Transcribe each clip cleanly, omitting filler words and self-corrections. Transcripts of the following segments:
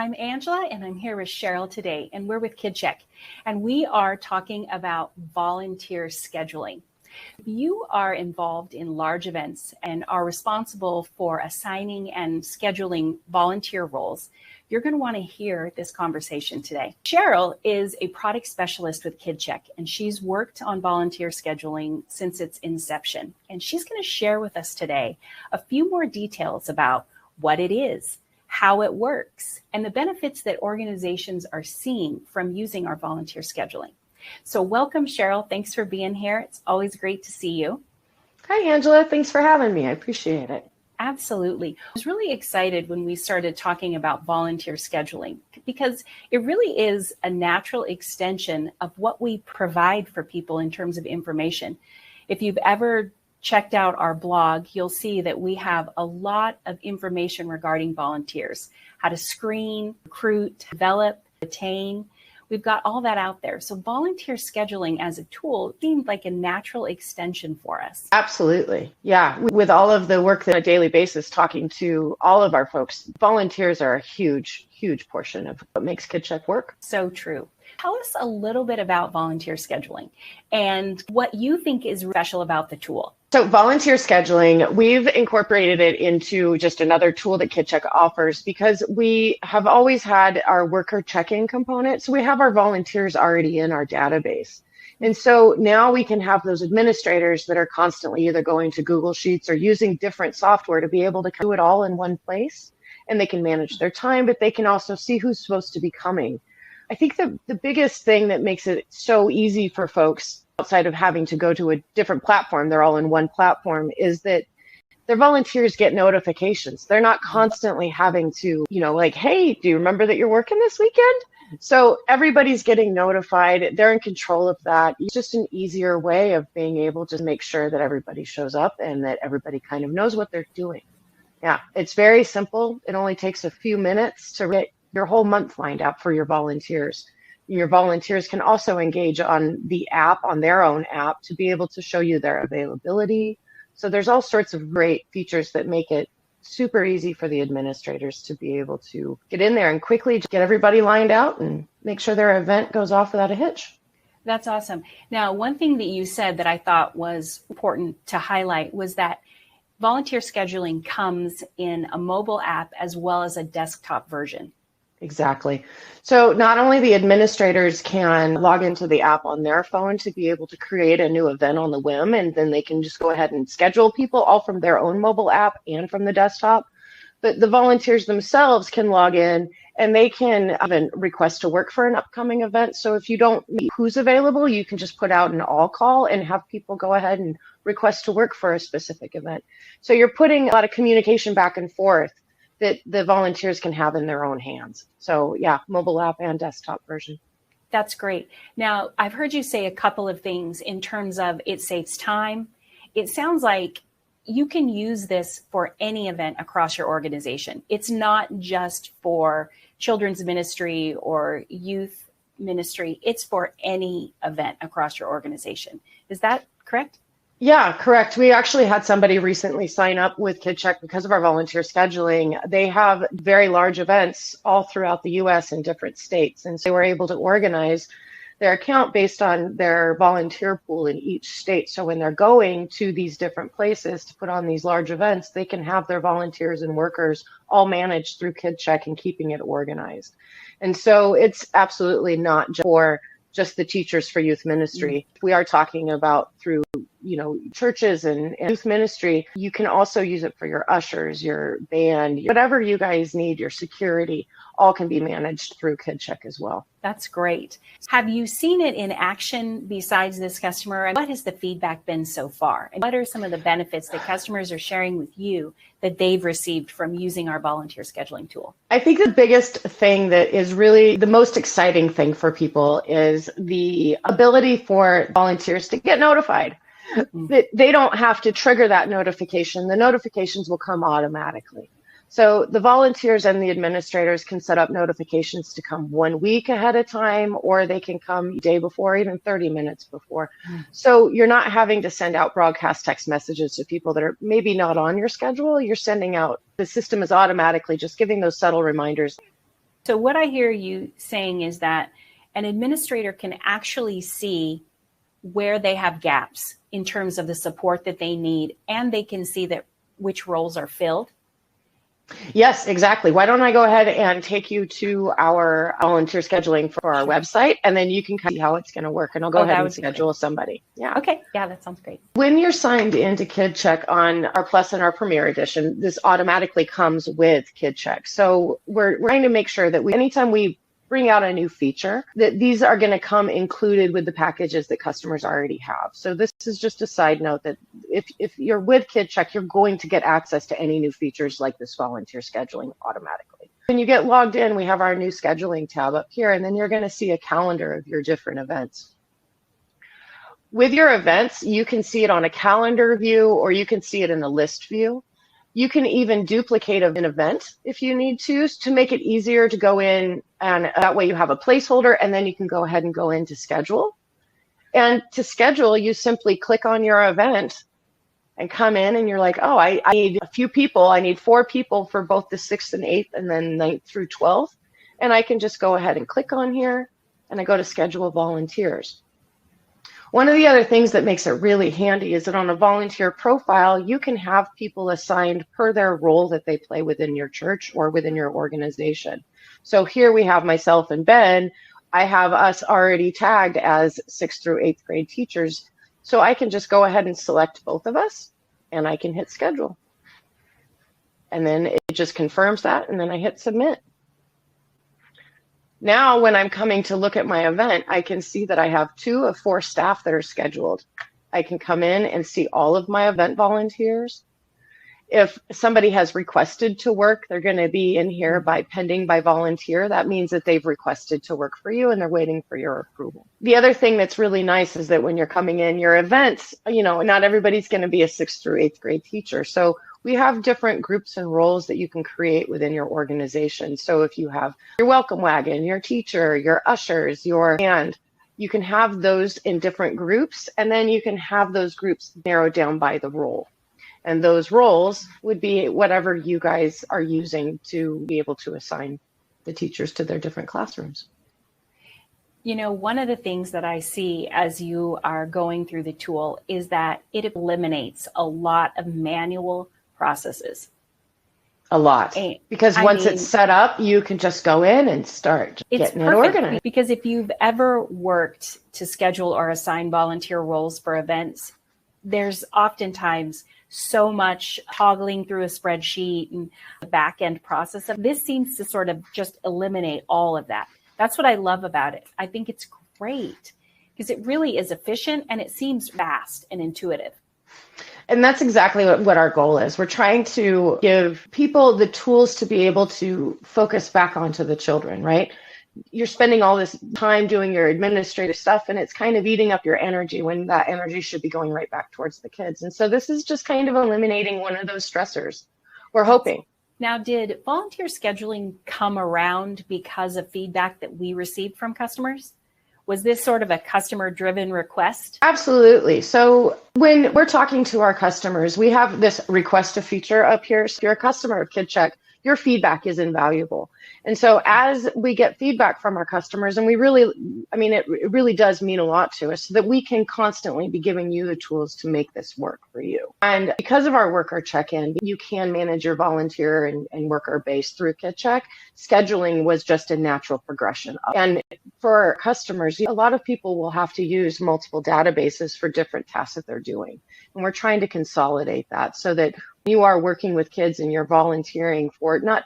I'm Angela, and I'm here with Cheryl today, and we're with KidCheck, and we are talking about volunteer scheduling. If you are involved in large events and are responsible for assigning and scheduling volunteer roles, you're going to want to hear this conversation today. Cheryl is a product specialist with KidCheck, and she's worked on volunteer scheduling since its inception. And she's going to share with us today a few more details about what it is, how it works, and the benefits that organizations are seeing from using our volunteer scheduling. So welcome, Cheryl. Thanks for being here. It's always great to see you. Hi, Angela. Thanks for having me. I appreciate it. Absolutely. I was really excited when we started talking about volunteer scheduling because it really is a natural extension of what we provide for people in terms of information. If you've ever checked out our blog, you'll see that we have a lot of information regarding volunteers, how to screen, recruit, develop, retain. We've got all that out there. So volunteer scheduling as a tool seemed like a natural extension for us. Absolutely. Yeah. With all of the work on a daily basis, talking to all of our folks, volunteers are a huge, huge portion of what makes KidCheck work. So true. Tell us a little bit about volunteer scheduling and what you think is special about the tool. So volunteer scheduling, we've incorporated it into just another tool that KidCheck offers because we have always had our worker check-in component. So we have our volunteers already in our database. And so now we can have those administrators that are constantly either going to Google Sheets or using different software to be able to do it all in one place. And they can manage their time, but they can also see who's supposed to be coming. I think the biggest thing that makes it so easy for folks outside of having to go to a different platform, they're all in one platform, is that their volunteers get notifications. They're not constantly having to, like, hey, do you remember that you're working this weekend? So everybody's getting notified. They're in control of that. It's just an easier way of being able to make sure that everybody shows up and that everybody kind of knows what they're doing. Yeah, it's very simple. It only takes a few minutes to get your whole month lined up for your volunteers. Your volunteers can also engage on the app, on their own app, to be able to show you their availability. So there's all sorts of great features that make it super easy for the administrators to be able to get in there and quickly get everybody lined out and make sure their event goes off without a hitch. That's awesome. Now, one thing that you said that I thought was important to highlight was that volunteer scheduling comes in a mobile app as well as a desktop version. Exactly. So not only the administrators can log into the app on their phone to be able to create a new event on the whim, and then they can just go ahead and schedule people all from their own mobile app and from the desktop, but the volunteers themselves can log in and they can even request to work for an upcoming event. So if you don't know who's available, you can just put out an all call and have people go ahead and request to work for a specific event. So you're putting a lot of communication back and forth that the volunteers can have in their own hands. So yeah, mobile app and desktop version. That's great. Now, I've heard you say a couple of things in terms of it saves time. It sounds like you can use this for any event across your organization. It's not just for children's ministry or youth ministry. It's for any event across your organization. Is that correct? Yeah, correct. We actually had somebody recently sign up with KidCheck because of our volunteer scheduling. They have very large events all throughout the U.S. in different states. And so they were able to organize their account based on their volunteer pool in each state. So when they're going to these different places to put on these large events, they can have their volunteers and workers all managed through KidCheck and keeping it organized. And so it's absolutely not just for just the teachers for youth ministry. We are talking about through, churches and youth ministry. You can also use it for your ushers, your band, whatever you guys need, your security, all can be managed through KidCheck as well. That's great. Have you seen it in action besides this customer? And what has the feedback been so far? And what are some of the benefits that customers are sharing with you that they've received from using our volunteer scheduling tool? I think the biggest thing that is really the most exciting thing for people is the ability for volunteers to get notified. That they don't have to trigger that notification. The notifications will come automatically. So the volunteers and the administrators can set up notifications to come 1 week ahead of time, or they can come day before, even 30 minutes before. So you're not having to send out broadcast text messages to people that are maybe not on your schedule. You're sending out, the system is automatically just giving those subtle reminders. So what I hear you saying is that an administrator can actually see where they have gaps in terms of the support that they need, and they can see that which roles are filled. Yes, exactly. Why don't I go ahead and take you to our volunteer scheduling for our website, and then you can see how it's going to work, and I'll go ahead and schedule somebody. Yeah. Okay. Yeah, that sounds great. When you're signed into KidCheck on our Plus and our Premier Edition, this automatically comes with KidCheck. So we're trying to make sure that anytime we bring out a new feature, that these are going to come included with the packages that customers already have. So this is just a side note that if you're with KidCheck, you're going to get access to any new features like this volunteer scheduling automatically. When you get logged in, we have our new scheduling tab up here, and then you're going to see a calendar of your different events. With your events, you can see it on a calendar view, or you can see it in a list view. You can even duplicate an event if you need to make it easier to go in, and that way you have a placeholder, and then you can go ahead and go into schedule. And to schedule, you simply click on your event and come in, and you're like, oh, I need a few people. I need 4 people for both the 6th and 8th, and then 9th through 12th. And I can just go ahead and click on here, and I go to schedule volunteers. One of the other things that makes it really handy is that on a volunteer profile, you can have people assigned per their role that they play within your church or within your organization. So here we have myself and Ben. I have us already tagged as 6th through 8th grade teachers. So I can just go ahead and select both of us, and I can hit schedule. And then it just confirms that, and then I hit submit. Now, when I'm coming to look at my event, I can see that I have 2 of 4 staff that are scheduled. I can come in and see all of my event volunteers. If somebody has requested to work, they're going to be in here pending by volunteer. That means that they've requested to work for you and they're waiting for your approval. The other thing that's really nice is that when you're coming in your events, not everybody's going to be a 6th through 8th grade teacher. So we have different groups and roles that you can create within your organization. So if you have your welcome wagon, your teacher, your ushers, your band, you can have those in different groups, and then you can have those groups narrowed down by the role. And those roles would be whatever you guys are using to be able to assign the teachers to their different classrooms. One of the things that I see as you are going through the tool is that it eliminates a lot of manual processes. A lot. Because once it's set up, you can just go in and start getting it organized. Because if you've ever worked to schedule or assign volunteer roles for events, there's oftentimes so much toggling through a spreadsheet and the back end process. This seems to sort of just eliminate all of that. That's what I love about it. I think it's great because it really is efficient and it seems fast and intuitive. And that's exactly what our goal is. We're trying to give people the tools to be able to focus back onto the children, right? You're spending all this time doing your administrative stuff, and it's kind of eating up your energy when that energy should be going right back towards the kids. And so this is just kind of eliminating one of those stressors. We're hoping. Now, did volunteer scheduling come around because of feedback that we received from customers? Was this sort of a customer-driven request? Absolutely. So when we're talking to our customers, we have this request a feature up here. So if you're a customer of KidCheck, your feedback is invaluable. And so as we get feedback from our customers, and it really does mean a lot to us, so that we can constantly be giving you the tools to make this work for you. And because of our worker check-in, you can manage your volunteer and worker base through KidCheck. Scheduling was just a natural progression. And for our customers, a lot of people will have to use multiple databases for different tasks that they're doing. And we're trying to consolidate that so that you are working with kids and you're volunteering for not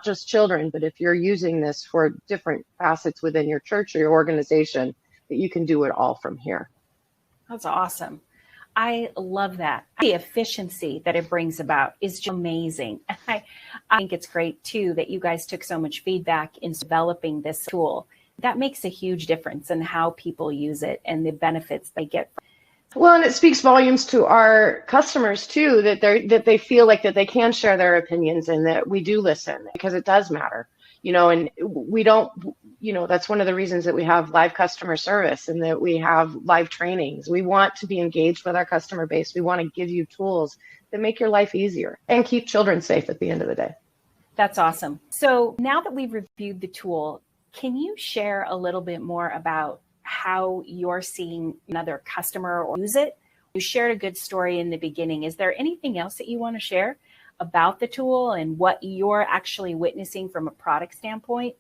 just children, but if you're using this for different facets within your church or your organization, that you can do it all from here. That's awesome. I love that. The efficiency that it brings about is just amazing. I think it's great too that you guys took so much feedback in developing this tool. That makes a huge difference in how people use it and the benefits they get from it. Well, and it speaks volumes to our customers too, that they feel like that they can share their opinions and that we do listen, because it does matter, and we don't, that's one of the reasons that we have live customer service and that we have live trainings. We want to be engaged with our customer base. We want to give you tools that make your life easier and keep children safe at the end of the day. That's awesome. So now that we've reviewed the tool, can you share a little bit more about how you're seeing another customer or use it? You shared a good story in the beginning. Is there anything else that you want to share about the tool and what you're actually witnessing from a product standpoint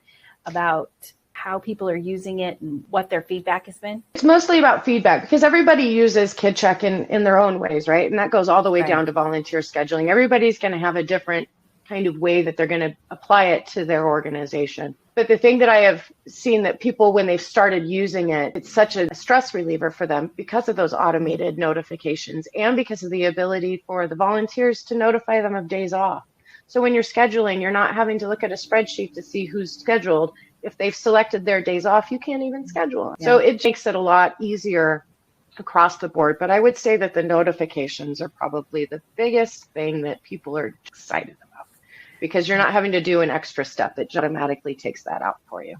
about how people are using it and what their feedback has been? It's mostly about feedback because everybody uses KidCheck in their own ways, right? And that goes all the way down to volunteer scheduling. Everybody's going to have a different kind of way that they're going to apply it to their organization. But the thing that I have seen that people, when they've started using it, it's such a stress reliever for them because of those automated notifications and because of the ability for the volunteers to notify them of days off. So when you're scheduling, you're not having to look at a spreadsheet to see who's scheduled. If they've selected their days off, you can't even schedule. Yeah. So it makes it a lot easier across the board. But I would say that the notifications are probably the biggest thing that people are excited about because you're not having to do an extra step. It automatically takes that out for you.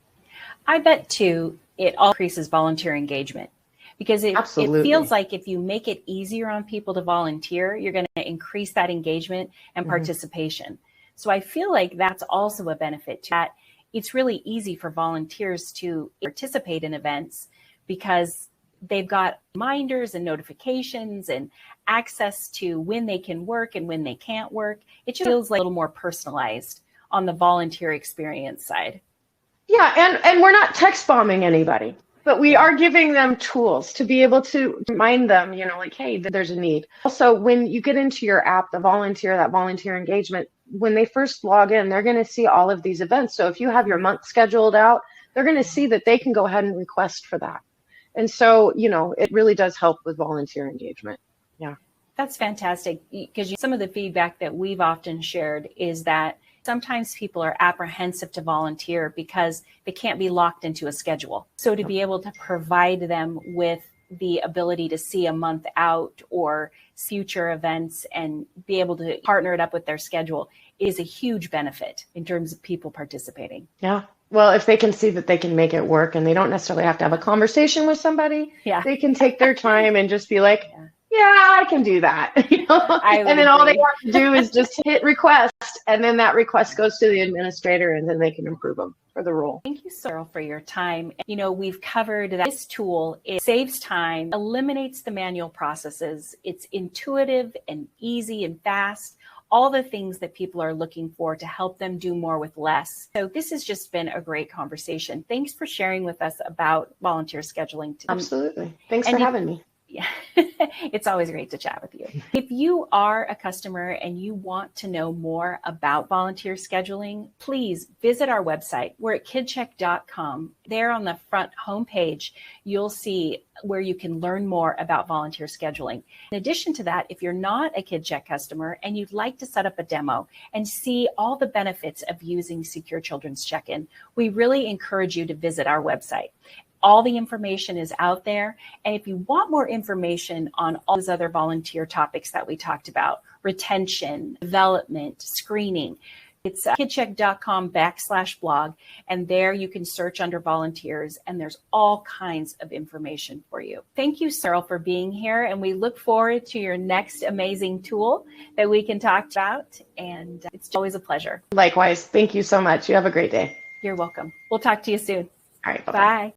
I bet, too, it all increases volunteer engagement because it feels like if you make it easier on people to volunteer, you're going to increase that engagement and participation. So I feel like that's also a benefit to that. It's really easy for volunteers to participate in events because they've got reminders and notifications and access to when they can work and when they can't work. It just feels like a little more personalized on the volunteer experience side. Yeah, and we're not text bombing anybody, but we are giving them tools to be able to remind them, like, hey, there's a need. Also, when you get into your app, that volunteer engagement, when they first log in, they're going to see all of these events. So if you have your month scheduled out, they're going to see that they can go ahead and request for that. And so, it really does help with volunteer engagement. Yeah. That's fantastic because some of the feedback that we've often shared is that sometimes people are apprehensive to volunteer because they can't be locked into a schedule. So to be able to provide them with the ability to see a month out or future events and be able to partner it up with their schedule is a huge benefit in terms of people participating. Yeah. Well, if they can see that they can make it work and they don't necessarily have to have a conversation with somebody, they can take their time and just be like, yeah, I can do that. And then all they have to do is just hit request, and then that request goes to the administrator, and then they can approve them for the role. Thank you, Cheryl, for your time. We've covered that this tool, it saves time, eliminates the manual processes. It's intuitive and easy and fast. All the things that people are looking for to help them do more with less. So this has just been a great conversation. Thanks for sharing with us about volunteer scheduling today. Absolutely. Thanks for having me. Yeah, it's always great to chat with you. If you are a customer and you want to know more about volunteer scheduling, please visit our website. We're at kidcheck.com. There on the front homepage, you'll see where you can learn more about volunteer scheduling. In addition to that, if you're not a KidCheck customer and you'd like to set up a demo and see all the benefits of using Secure Children's Check-In, we really encourage you to visit our website. All the information is out there. And if you want more information on all those other volunteer topics that we talked about, retention, development, screening, it's kidcheck.com/blog. And there you can search under volunteers and there's all kinds of information for you. Thank you, Cheryl, for being here. And we look forward to your next amazing tool that we can talk about. And it's always a pleasure. Likewise. Thank you so much. You have a great day. You're welcome. We'll talk to you soon. All right. Bye-bye. Bye.